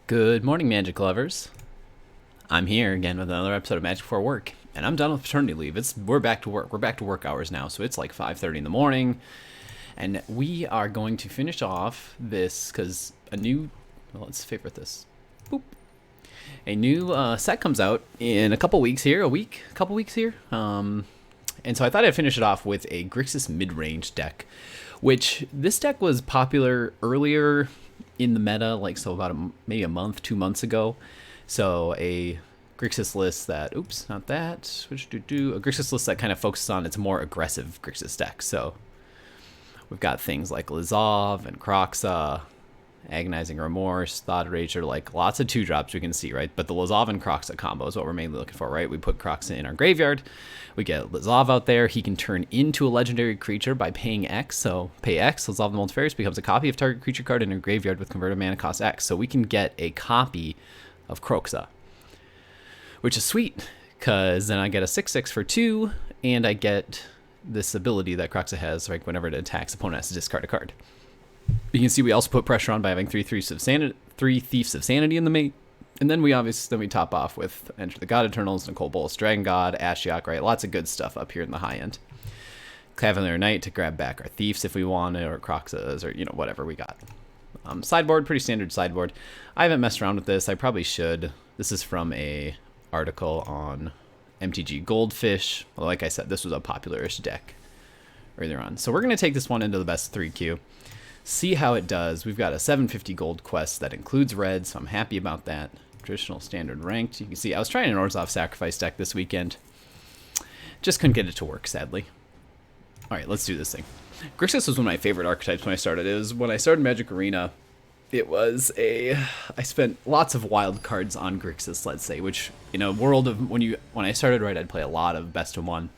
Good morning, Magic lovers. I'm here again with another episode of Magic Before Work, and I'm done with paternity leave. We're back to work. We're back to work hours now, so it's like 5:30 in the morning, and we are going to finish off this because let's favorite this. Boop. A new set comes out in a couple weeks here, a couple weeks here. And so I thought I'd finish it off with a Grixis Midrange deck, which this deck was popular earlier in the meta, like so about maybe a month, 2 months ago. So a Grixis list that, a Grixis list that kind of focuses on its more aggressive Grixis deck. So we've got things like Lazav and Kroxa, Agonizing Remorse, Thought Erasure, like lots of 2-drops we can see, right? But the Lazav and Kroxa combo is what we're mainly looking for, right? We put Kroxa in our graveyard, we get Lazav out there, he can turn into a legendary creature by paying X, so pay X, Lazav the Multifarious becomes a copy of target creature card in your graveyard with converted mana cost X, so we can get a copy of Kroxa, which is sweet, because then I get a 6/6 for 2, and I get this ability that Kroxa has, like whenever it attacks, opponent has to discard a card. You can see we also put pressure on by having three Thieves of Sanity in the mate. And then we top off with Enter the God Eternals, Nicol, Bolas, Dragon God, Ashiok, right? Lots of good stuff up here in the high end. Cavalier of Night to grab back our Thieves if we want it, or Kroxas, or whatever we got. Sideboard, pretty standard sideboard. I haven't messed around with this. I probably should. This is from a article on MTG Goldfish. Well, like I said, this was a popular-ish deck earlier on. So we're going to take this one into the best 3 queue. See how it does. We've got a 750 gold quest that includes red, so I'm happy about that. Traditional standard ranked. You can see I was trying an Orzhov sacrifice deck this weekend. Just couldn't get it to work, sadly. Alright, let's do this thing. Grixis was one of my favorite archetypes when I started. It was when I started Magic Arena. I spent lots of wild cards on Grixis, let's say, which in a world of when I started, right, I'd play a lot of best of one.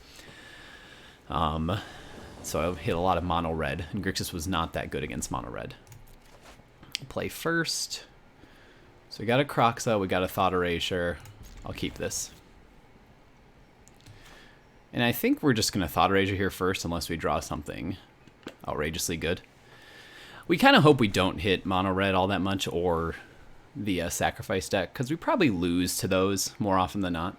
So I hit a lot of mono red, and Grixis was not that good against mono red. Play first. So we got a Kroxa, we got a Thought Erasure. I'll keep this. And I think we're just going to Thought Erasure here first, unless we draw something outrageously good. We kind of hope we don't hit mono red all that much, or the sacrifice deck, because we probably lose to those more often than not.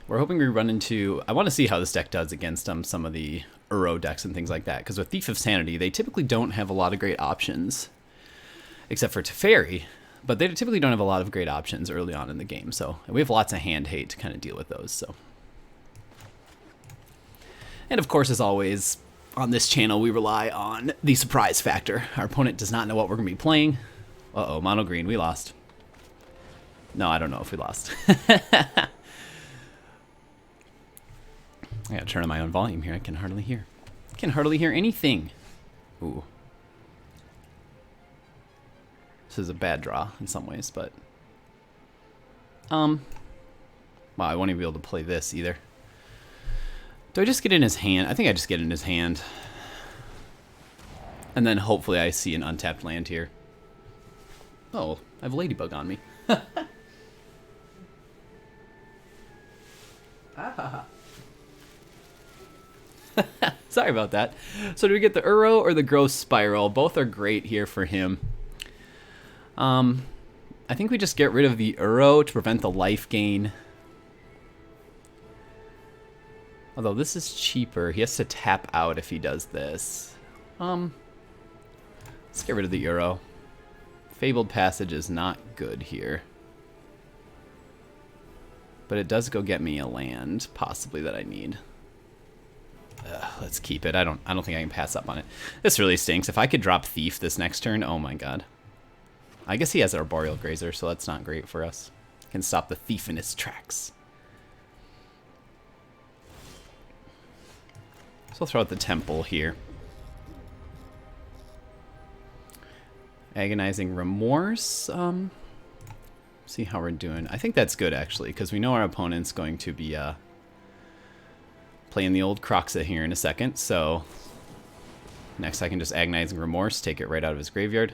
We're hoping we run into... I want to see how this deck does against some of the Uro decks and things like that. Because with Thief of Sanity, they typically don't have a lot of great options. Except for Teferi. But they typically don't have a lot of great options early on in the game. So we have lots of hand hate to kind of deal with those. So, and of course, as always, on this channel, we rely on the surprise factor. Our opponent does not know what we're going to be playing. Uh-oh, mono green, we lost. No, I don't know if we lost. I gotta turn on my own volume here. I can hardly hear. I can hardly hear anything. Ooh. This is a bad draw in some ways, but... Well, I won't even be able to play this either. Do I just get in his hand? I think I just get in his hand. And then hopefully I see an untapped land here. Oh, I have a ladybug on me. Ah. Sorry about that. So do we get the Uro or the Gross Spiral? Both are great here for him. I think we just get rid of the Uro to prevent the life gain. Although this is cheaper. He has to tap out if he does this. Let's get rid of the Uro. Fabled Passage is not good here. But it does go get me a land, possibly, that I need. Let's keep it. I don't think I can pass up on it. This really stinks. If I could drop Thief this next turn, oh my god. I guess he has Arboreal Grazer, so that's not great for us. Can stop the Thief in his tracks. So I'll throw out the Temple here. Agonizing Remorse. See how we're doing. I think that's good, actually, because we know our opponent's going to be playing the old Kroxa here in a second, so next I can just Agonizing Remorse, take it right out of his graveyard.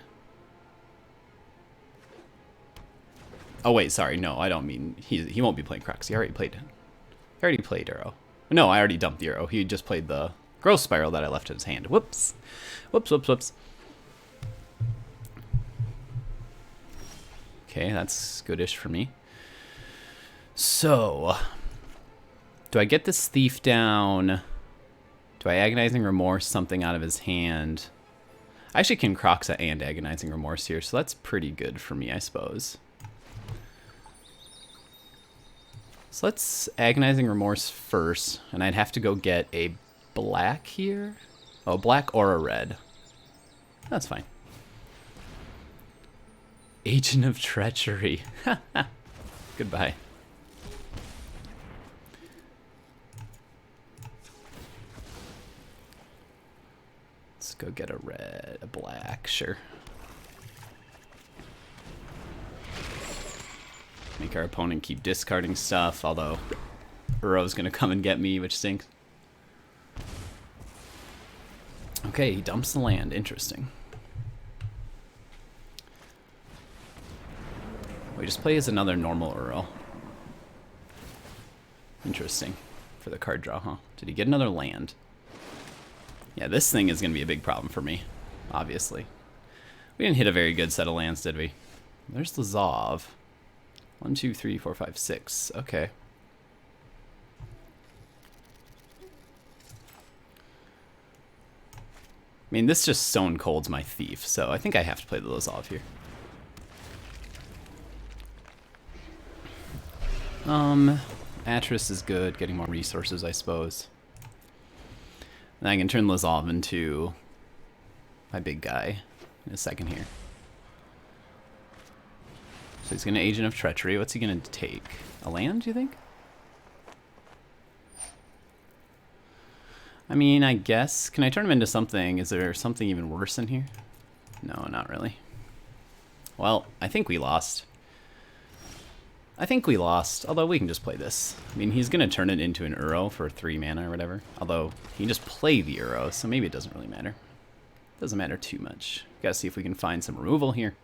Oh wait, sorry, no, I don't mean he won't be playing Kroxa. He already played Arrow. No, I already dumped the arrow. He just played the Growth Spiral that I left in his hand. Whoops. Whoops, whoops, whoops. Okay, that's goodish for me. So, do I get this thief down? Do I Agonizing Remorse something out of his hand? I actually can Kroxa and Agonizing Remorse here, so that's pretty good for me, I suppose. So let's Agonizing Remorse first, and I'd have to go get a black here. Oh, black or a red. That's fine. Agent of Treachery. Goodbye. Let's go get a red, a black, sure. Make our opponent keep discarding stuff, although Uro's gonna come and get me, which stinks. Okay, he dumps the land. Interesting. We just play as another normal Uro. Interesting. For the card draw, huh? Did he get another land? Yeah, this thing is going to be a big problem for me, obviously. We didn't hit a very good set of lands, did we? There's the Lazav. 1, 2, 3, 4, 5, 6. Okay. I mean, this just stone colds my thief, so I think I have to play the Lazav here. Atris is good, getting more resources, I suppose. And I can turn Lazav into my big guy in a second here. So he's going to Agent of Treachery. What's he going to take? A land, do you think? I mean, I guess. Can I turn him into something? Is there something even worse in here? No, not really. Well, I think we lost. I think we lost, although we can just play this. I mean, he's going to turn it into an Uro for 3 mana or whatever. Although, he can just play the Uro, so maybe it doesn't really matter. Doesn't matter too much. Gotta see if we can find some removal here.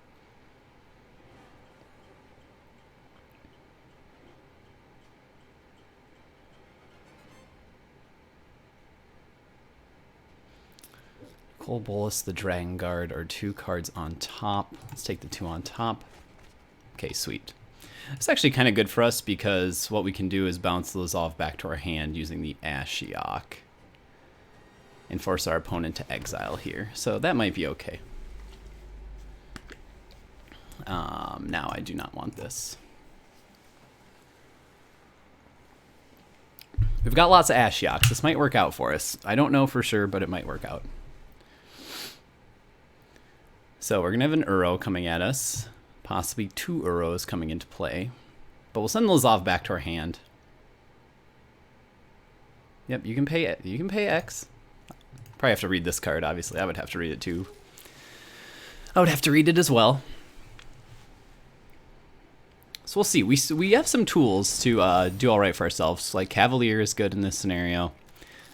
Bolas, the Dragon Guard are 2 cards on top. Let's take the 2 on top. Okay, sweet. It's actually kind of good for us because what we can do is bounce the Lazav back to our hand using the Ashiok and force our opponent to exile here. So that might be okay. Now I do not want this. We've got lots of Ashioks. This might work out for us. I don't know for sure, but it might work out. So we're going to have an Uro coming at us. Possibly 2 Uros coming into play. But we'll send Lazav back to our hand. Yep, you can pay it. You can pay X. Probably have to read this card, obviously. I would have to read it too. I would have to read it as well. So we'll see. We have some tools to do alright for ourselves. Like Cavalier is good in this scenario.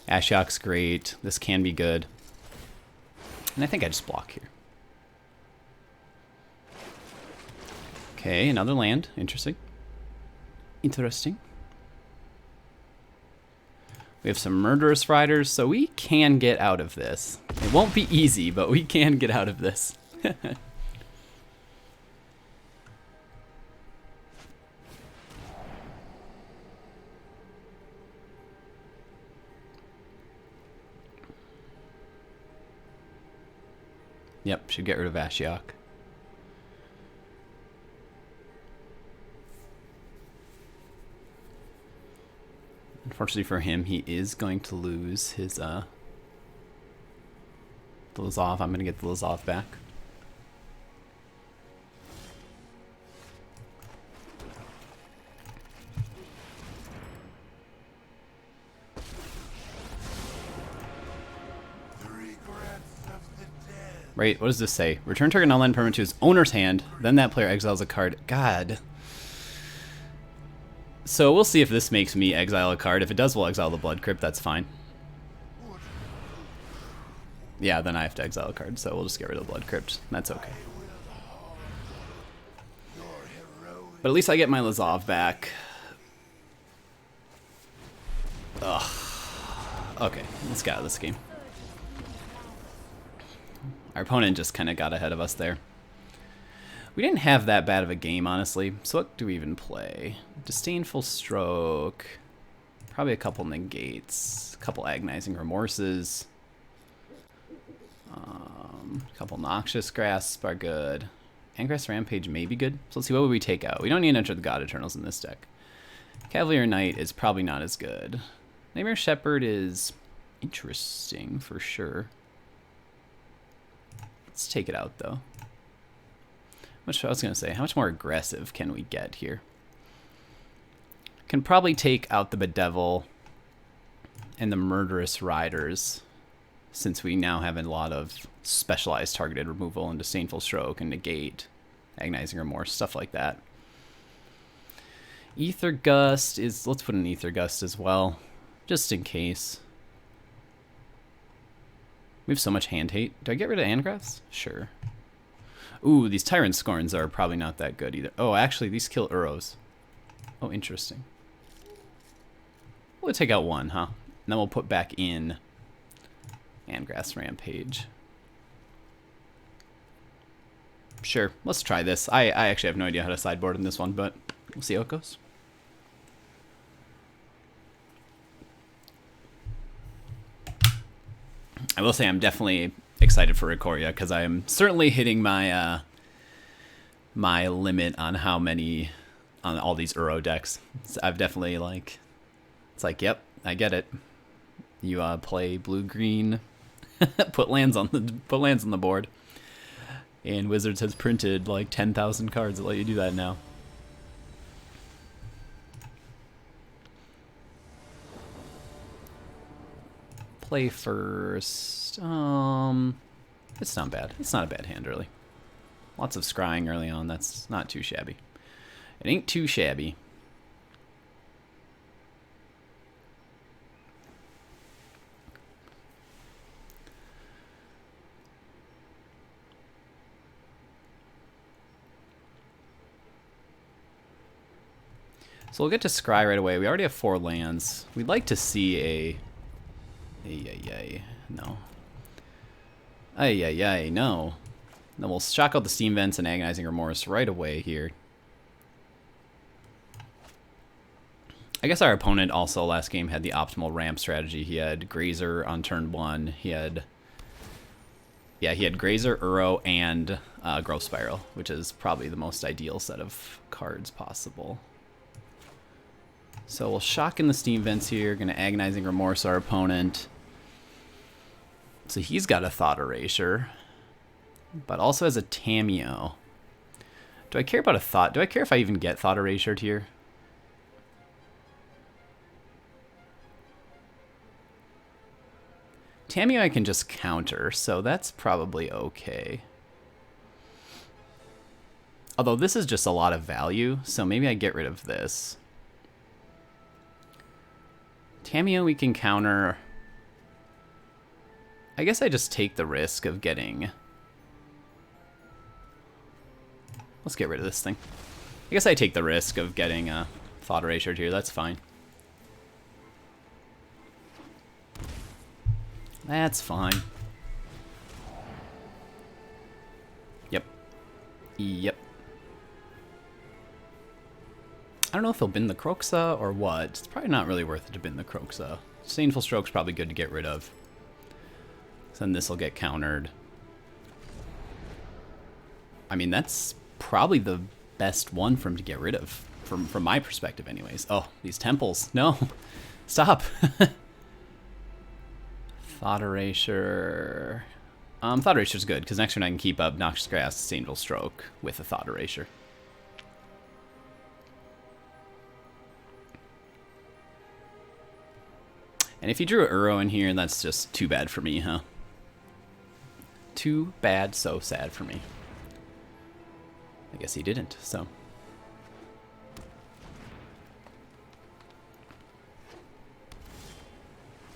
Ashiok's great. This can be good. And I think I just block here. Okay, another land. Interesting. Interesting. We have some Murderous Riders, so we can get out of this. It won't be easy, but we can get out of this. Yep, should get rid of Ashiok. Unfortunately for him, he is going to lose his, the Lazav. I'm going to get the Lazav back. Right, what does this say? Return target non-land permanent to his owner's hand, then that player exiles a card. God. So we'll see if this makes me exile a card. If it does, we'll exile the Blood Crypt. That's fine. Yeah, then I have to exile a card, so we'll just get rid of the Blood Crypt. That's okay. But at least I get my Lazav back. Ugh. Okay, let's get out of this game. Our opponent just kind of got ahead of us there. We didn't have that bad of a game, honestly. So what do we even play? Disdainful Stroke. Probably a couple Negates. A couple Agonizing Remorses. A couple Noxious Grasp are good. Angrath's Rampage may be good. So let's see, what would we take out? We don't need to enter the God Eternals in this deck. Cavalier of Night is probably not as good. Nightmare Shepherd is interesting for sure. Let's take it out though. I was going to say, how much more aggressive can we get here? Can probably take out the Bedevil and the Murderous Riders, since we now have a lot of specialized targeted removal and Disdainful Stroke and Negate, Agonizing Remorse, stuff like that. Aether Gust is... let's put an Aether Gust as well, just in case. We have so much hand hate. Do I get rid of Angraths? Sure. Ooh, these Tyrant Scorns are probably not that good either. Oh, actually, these kill Uros. Oh, interesting. We'll take out one, huh? And then we'll put back in Angrath's Rampage. Sure, let's try this. I actually have no idea how to sideboard in this one, but we'll see how it goes. I will say I'm definitely excited for Ikoria, because I am certainly hitting my my limit on how many on all these Uro decks. So I've definitely like, it's like, yep, I get it. You play blue green, put lands on the board, and Wizards has printed like 10,000 cards that let you do that now. Play first. It's not bad. It's not a bad hand, really. Lots of scrying early on. That's not too shabby. It ain't too shabby. So we'll get to scry right away. We already have 4 lands. We'd like to see a... no. No. Then we'll shock out the Steam Vents and Agonizing Remorse right away here. I guess our opponent also last game had the optimal ramp strategy. He had Grazer on turn 1. He had Grazer, Uro, and Growth Spiral, which is probably the most ideal set of cards possible. So we'll shock in the Steam Vents here. Gonna Agonizing Remorse our opponent. So he's got a Thought Erasure, but also has a Tamiyo. Do I care about a Thought? Do I care if I even get Thought Erasured here? Tamiyo I can just counter, so that's probably okay. Although this is just a lot of value, so maybe I get rid of this. Tamiyo we can counter. I guess I just take the risk of getting... Let's get rid of this thing. I guess I take the risk of getting a Thought Erasure here. That's fine. That's fine. Yep. Yep. I don't know if he'll bin the Kroxa or what. It's probably not really worth it to bin the Kroxa. Disdainful Stroke's probably good to get rid of. Then this will get countered. I mean, that's probably the best one for him to get rid of, from my perspective anyways. Oh, these temples. No. Stop. Thought Erasure. Thought Erasure's good, because next turn I can keep up Noxious Grass, Disdainful Stroke with a Thought Erasure. And if you drew an Uro in here, that's just too bad for me, huh? Too bad, so sad for me. I guess he didn't, so.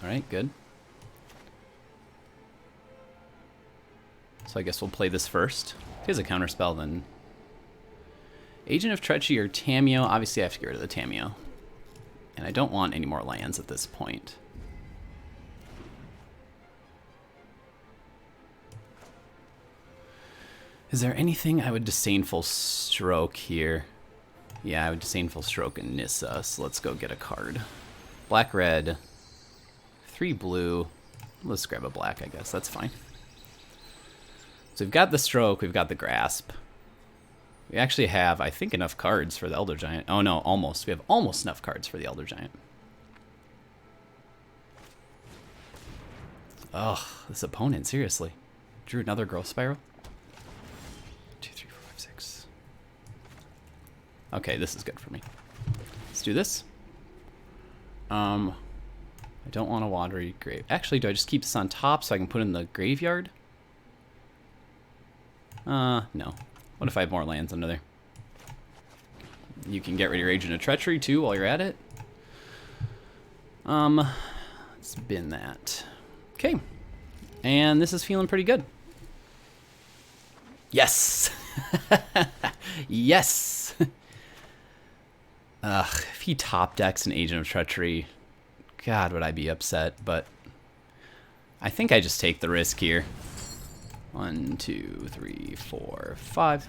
Alright, good. So I guess we'll play this first. If he has a counterspell, then... Agent of Treachery or Tamiyo. Obviously I have to get rid of the Tamiyo. And I don't want any more lands at this point. Is there anything I would Disdainful Stroke here? Yeah, I would Disdainful Stroke and Nissa, so let's go get a card. Black, red, 3 blue. Let's grab a black, I guess. That's fine. So we've got the Stroke, we've got the Grasp. We actually have, I think, enough cards for the Elder Giant. Oh no, almost. We have almost enough cards for the Elder Giant. Ugh, this opponent, seriously. Drew another Growth Spiral? 2, 3, 4, 5, 6. Okay, this is good for me. Let's do this. I don't want a Watery Grave. Actually, do I just keep this on top so I can put it in the graveyard? No. What if I have more lands under there? You can get rid of your Agent of Treachery, too, while you're at it. Let's bin that. Okay. And this is feeling pretty good. Yes! Yes! Ugh, if he top decks an Agent of Treachery, God, would I be upset, but I think I just take the risk here. 1, 2, 3, 4, 5.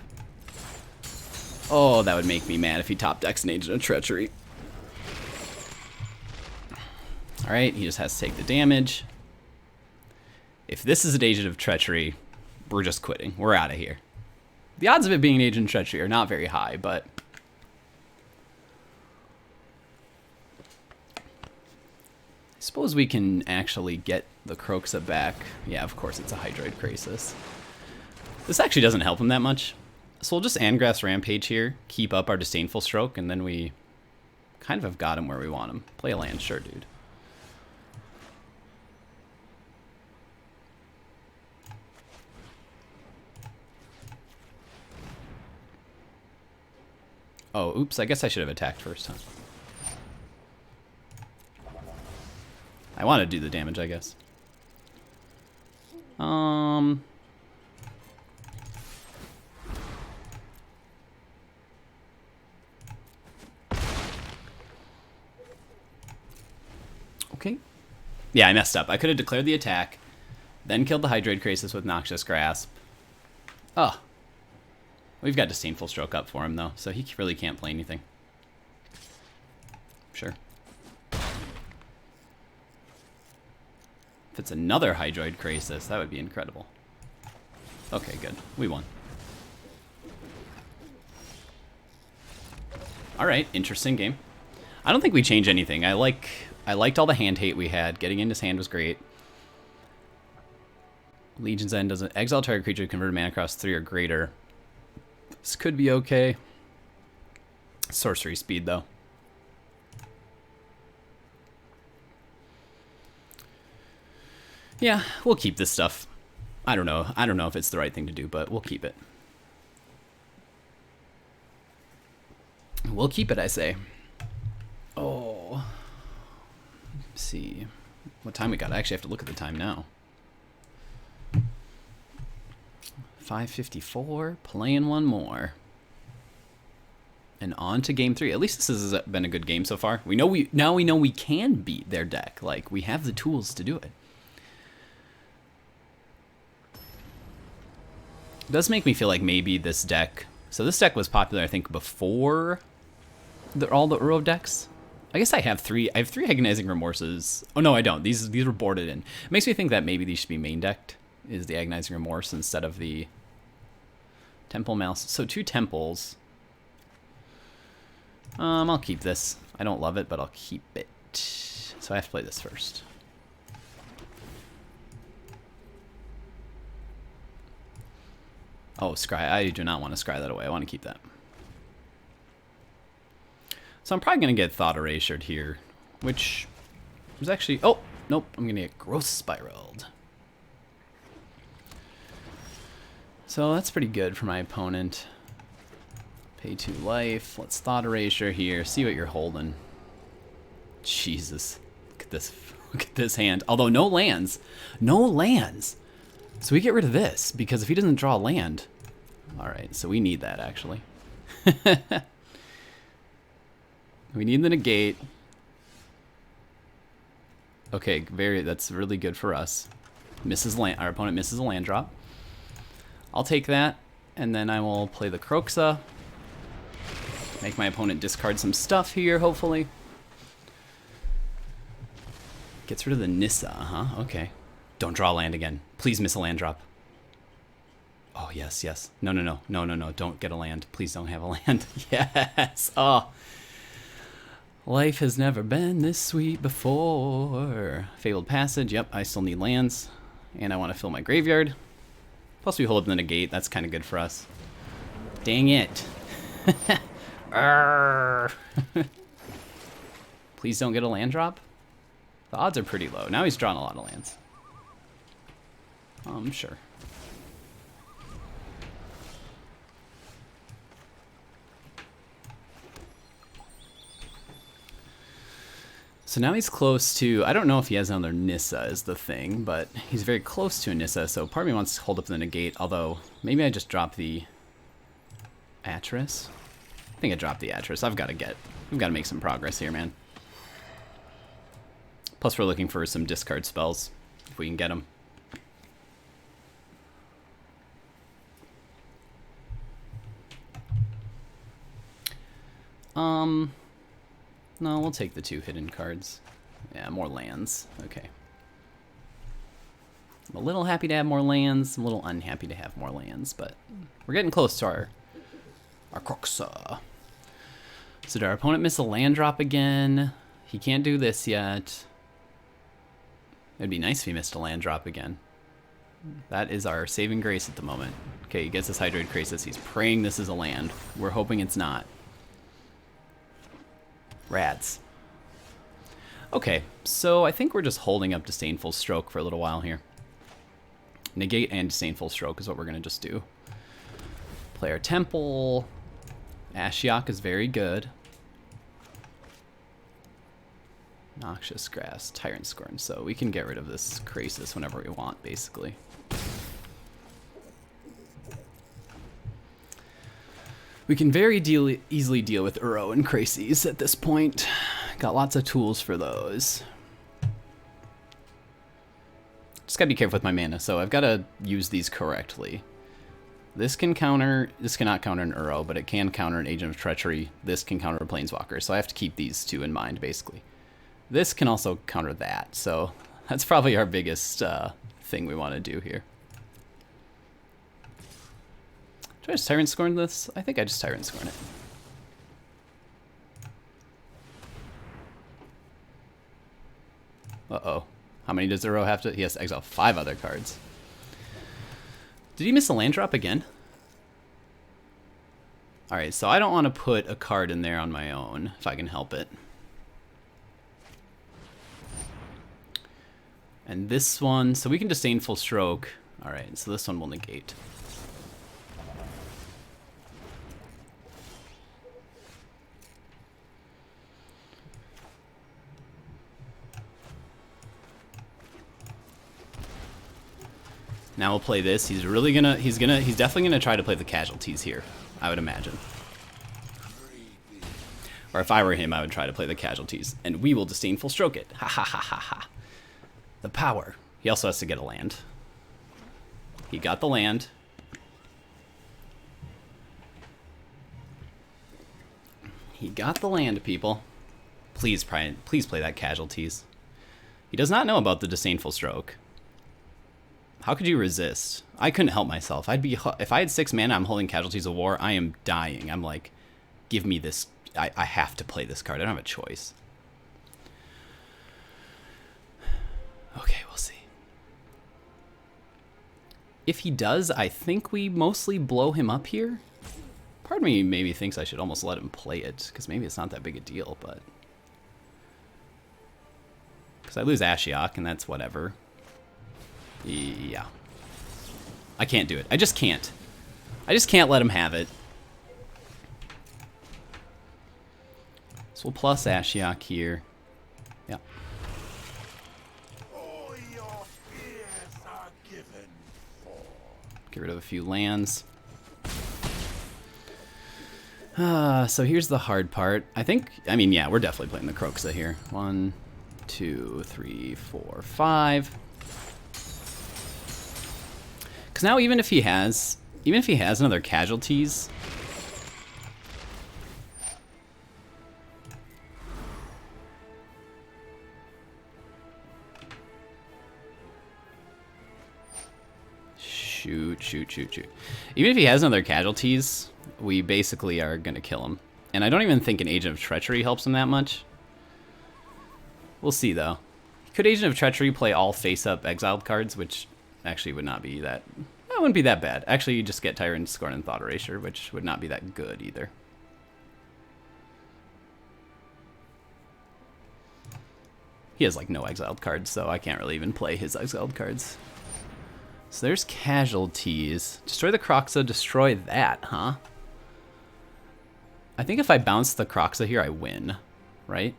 Oh, that would make me mad if he top decks an Agent of Treachery. Alright, he just has to take the damage. If this is an Agent of Treachery, we're just quitting. We're out of here. The odds of it being an Agent of Treachery are not very high, but I suppose we can actually get the Kroxa back. Yeah, of course it's a Hydroid Grixis. This actually doesn't help him that much. So we'll just Angrath's Rampage here, keep up our Disdainful Stroke, and then we kind of have got him where we want him. Play a land, sure, dude. Oh, oops, I guess I should have attacked first, huh? I want to do the damage, I guess. Okay. Yeah, I messed up. I could have declared the attack, then killed the Hydroid Grixis with Noxious Grasp. Oh. We've got Disdainful Stroke up for him, though, so he really can't play anything. Sure. If it's another Hydroid Grixis, that would be incredible. Okay, good. We won. Alright, interesting game. I don't think we change anything. I liked all the hand hate we had. Getting into his hand was great. Legion's End doesn't exile target creature convert mana across 3 or greater. This could be okay. Sorcery speed, though. Yeah, we'll keep this stuff. I don't know. I don't know if it's the right thing to do, but we'll keep it. We'll keep it, I say. Oh. Let's see. What time we got? I actually have to look at the time now. 5:54. Playing one more. And on to game 3. At least this has been a good game so far. Now we know we can beat their deck. Like, we have the tools to do it. It does make me feel like maybe this deck... So this deck was popular, I think, before all the Uro decks. I guess I have 3. I have 3 Agonizing Remorses. Oh, no, I don't. These were boarded in. It makes me think that maybe these should be main decked, is the Agonizing Remorse instead of the Temple of Malice. So 2 Temples. I'll keep this. I don't love it, but I'll keep it. So I have to play this first. Oh, scry. I do not want to scry that away. I want to keep that. So I'm probably going to get Thought Erasure here, which was actually... Oh, nope. I'm going to get Growth Spiraled. So that's pretty good for my opponent. Pay 2 life. Let's Thought Erasure here. See what you're holding. Jesus. Look at this. Look at this hand. Although no lands. No lands. So we get rid of this, because if he doesn't draw land... Alright, so we need that, actually. We need the negate. Okay, that's really good for us. Our opponent misses a land drop. I'll take that. And then I will play the Kroxa. Make my opponent discard some stuff here, hopefully. Gets rid of the Nissa, huh? Okay. Don't draw land again. Please miss a land drop. Oh, yes, yes. No, no, no. No, no, no. Don't get a land. Please don't have a land. Yes. Oh. Life has never been this sweet before. Fabled Passage. Yep, I still need lands. And I want to fill my graveyard. Plus we hold up the negate. That's kind of good for us. Dang it. Please don't get a land drop. The odds are pretty low. Now he's drawn a lot of lands. Sure. So now he's close to, I don't know if he has another Nissa is the thing, but he's very close to a Nissa, so part of me wants to hold up the negate, although maybe I just drop the Atris. I think I dropped the Atris. We've got to make some progress here, man. Plus we're looking for some discard spells, if we can get them. No, we'll take the 2 hidden cards. Yeah, more lands. Okay. I'm a little happy to have more lands. I'm a little unhappy to have more lands, but we're getting close to our Kroxa. So did our opponent miss a land drop again? He can't do this yet. It'd be nice if he missed a land drop again. That is our saving grace at the moment. Okay, he gets his Hydrated Krasis. He's praying this is a land. We're hoping it's not. Rads. Okay, so I think we're just holding up Disdainful Stroke for a little while here. Negate and Disdainful Stroke is what we're going to just do. Play our Temple. Ashiok is very good. Noxious Grass, Tyrant Scorn. So we can get rid of this Krasis whenever we want, basically. We can very easily deal with Uro and Krasis at this point. Got lots of tools for those. Just gotta be careful with my mana, so I've got to use these correctly. This cannot counter an Uro, but it can counter an Agent of Treachery. This can counter a Planeswalker, so I have to keep these 2 in mind, basically. This can also counter that, so that's probably our biggest thing we want to do here. Did I just Tyrant Scorn this? I think I just Tyrant Scorn it. Uh-oh. How many does Uro have to? He has to exile 5 other cards. Did he miss a land drop again? Alright, so I don't want to put a card in there on my own, if I can help it. And this one, so we can Disdainful Stroke. Alright, so this one will negate. Now we'll play this. He's definitely gonna try to play the casualties here, I would imagine. Or if I were him, I would try to play the casualties. And we will Disdainful Stroke it. Ha ha ha ha ha. The power. He also has to get a land. He got the land. He got the land, people. Please play that casualties. He does not know about the Disdainful Stroke. How could you resist? I couldn't help myself. If I had 6 mana, I'm holding Casualties of War, I am dying. I'm like, give me this. I have to play this card. I don't have a choice. Okay, we'll see. If he does, I think we mostly blow him up here. Part of me maybe thinks I should almost let him play it, because maybe it's not that big a deal, but... Because I lose Ashiok, and that's whatever. Yeah. I can't do it. I just can't. I just can't let him have it. So we'll plus Ashiok here. Yeah. Get rid of a few lands. So here's the hard part. I mean, yeah, we're definitely playing the Kroxa here. 1, 2, 3, 4, 5. Because now even if he has Even if he has another casualties... Shoot. Even if he has another casualties, we basically are going to kill him. And I don't even think an Agent of Treachery helps him that much. We'll see, though. Could Agent of Treachery play all face-up exiled cards, which actually would not be that... That wouldn't be that bad. Actually, you just get Tyrant, Scorn, and Thought Erasure, which would not be that good either. He has, like, no exiled cards, so I can't really even play his exiled cards. So there's casualties. Destroy the Kroxa, destroy that, huh? I think if I bounce the Kroxa here, I win, right?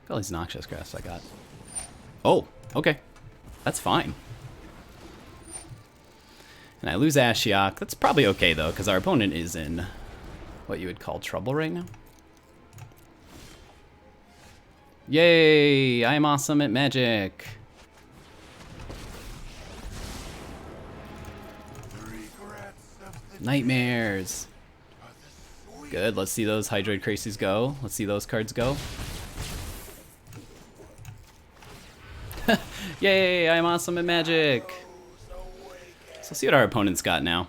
Look at all these Noxious Crafts I got. Oh, okay. That's fine. And I lose Ashiok. That's probably okay, though, because our opponent is in what you would call trouble right now. Yay! I am awesome at magic. Nightmares. Good, let's see those Hydroid Crises go. Let's see those cards go. Yay! I am awesome at magic. So let's see what our opponent's got now.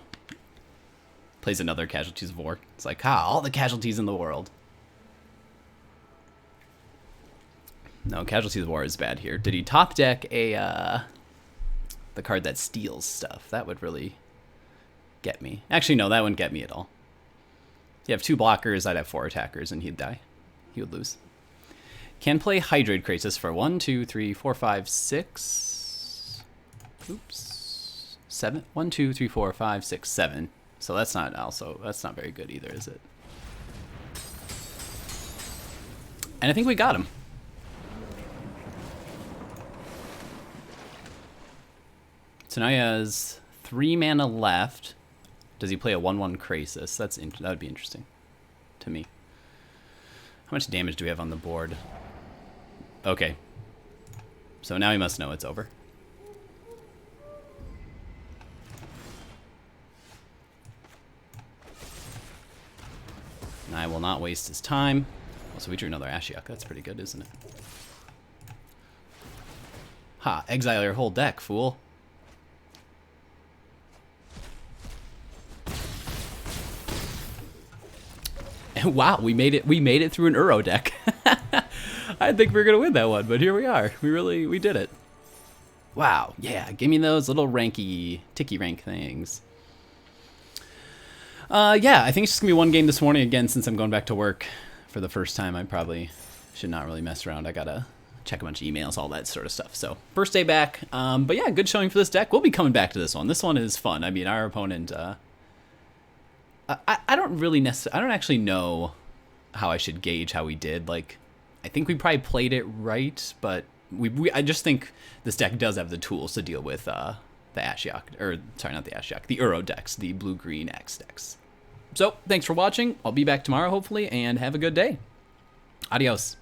Plays another Casualties of War. It's like, all the casualties in the world. No, Casualties of War is bad here. Did he top deck the card that steals stuff? That would really get me. Actually, no, that wouldn't get me at all. You have 2 blockers, I'd have 4 attackers, and he'd die. He would lose. Can play Hydroid Crisis for 1, 2, 3, 4, 5, 6. Oops. 7. 1, 2, 3, 4, 5, 6, 7. So that's not very good either, is it? And I think we got him. So now he has 3 mana left. Does he play a 1/1 Crisis? That would be interesting to me. How much damage do we have on the board? Okay. So now he must know it's over. And I will not waste his time. Oh, so we drew another Ashiok. That's pretty good, isn't it? Ha! Exile your whole deck, fool. And wow, we made it through an Uro deck. I didn't think we were gonna win that one, but here we are. We did it. Wow, yeah, give me those little ticky rank things. Yeah, I think it's just gonna be one game this morning again since I'm going back to work for the first time. I probably should not really mess around. I gotta check a bunch of emails, all that sort of stuff. So first day back, but yeah, good showing for this deck. We'll be coming back to this one. This one is fun. I mean, our opponent, I don't actually know how I should gauge how we did. Like, I think we probably played it right, but I just think this deck does have the tools to deal with the Ashiok, or sorry, not the Ashiok, the Uro decks, the blue-green X decks. So, thanks for watching. I'll be back tomorrow, hopefully, and have a good day. Adios.